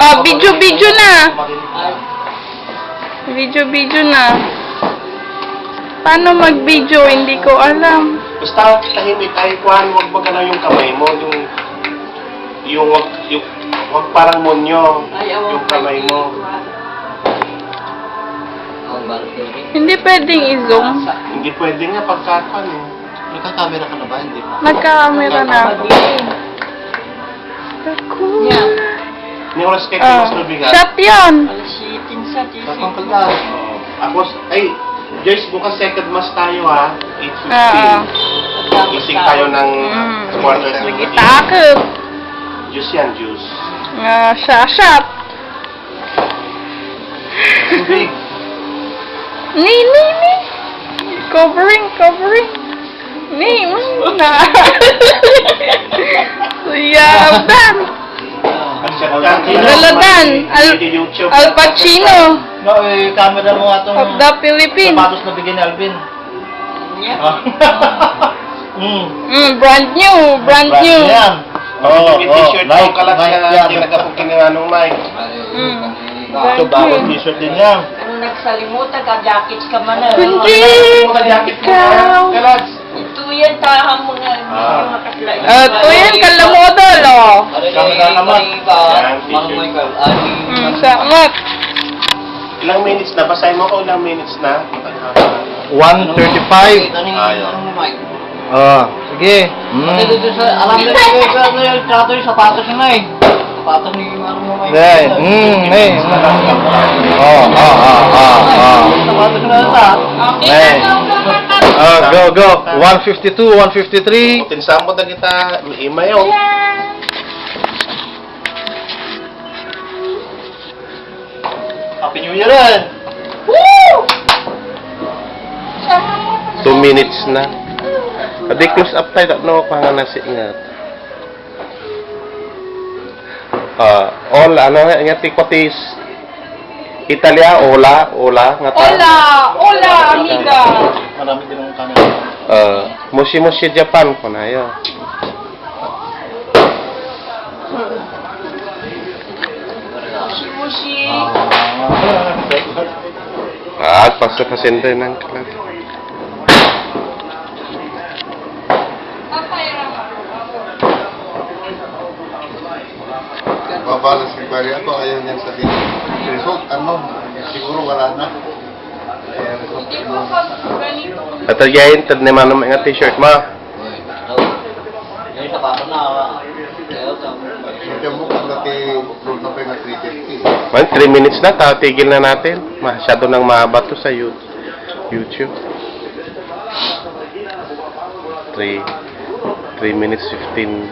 Ah, video na. Video na. Paano mag-video? Hindi ko alam. Basta tahimik ay kuhan, huwag magana yung kamay mo, yung wag parang monyo, yung kamay mo. Hindi pwedeng i-zoom. Hindi pwede nga pagkakuan eh. Nagka-camera ka na ba? Hindi pa. Nagka-camera na ako. Ni oras kayo mas lubigan. Shot yun. Nakangkal na. Ako, ay, Joyce, bukas second mass tayo ha. 8:15. Gising tayo ng quarter to Sige, takot. Juice yan, juice. Shot. Tubig. Ni. Covering. Ni, na. Yaban. Laladan. Al Pacino. No, camera mo nga itong Of the Philippines. sapatos na bigyan ni Alvin. Brand new. Yan. Yung t-shirt Nike, ko kalat Nike sa yan. tinagapugin ng anong Mike. Ito, bagong t-shirt din yan. Kung nagsalimutan ka, jacket ka man na. Kundi. Ikaw. Kalads. Ito yan, tahang mga yung nakaslide. Ito yan, kalamodol, oh. Camera naman. Sangat. Ilang minutes na? Basahin mo ko ilang minutes na. 1:35. Sige. Alam na yung trato yung sapatos niya eh. Sapatos ni Mike. Sapatos na sa. Go. 152, 153. Tinsambot na kita. Imay oh. Happy New Year rin. 2 minutes na. Adi close up tayo. No, panganasi nga. All, nga tikotis. Italia, ola, nga ta. Hola, amiga. Marami din ang camera. Mushi Japan ko na yun. Mushi. Pasende ng kalat. Babalas kay Barry ako, ayaw niyang sabihin. Result, siguro wala na. Kaya result, At again, tad naman ng mga t-shirt mo. Yung sapatos na. Hindi mo kung dati upload na pa yung 350. Man, 3 minutes na, tatigil na natin. Masyado nang mahaba to sa YouTube. 3 minutes 15,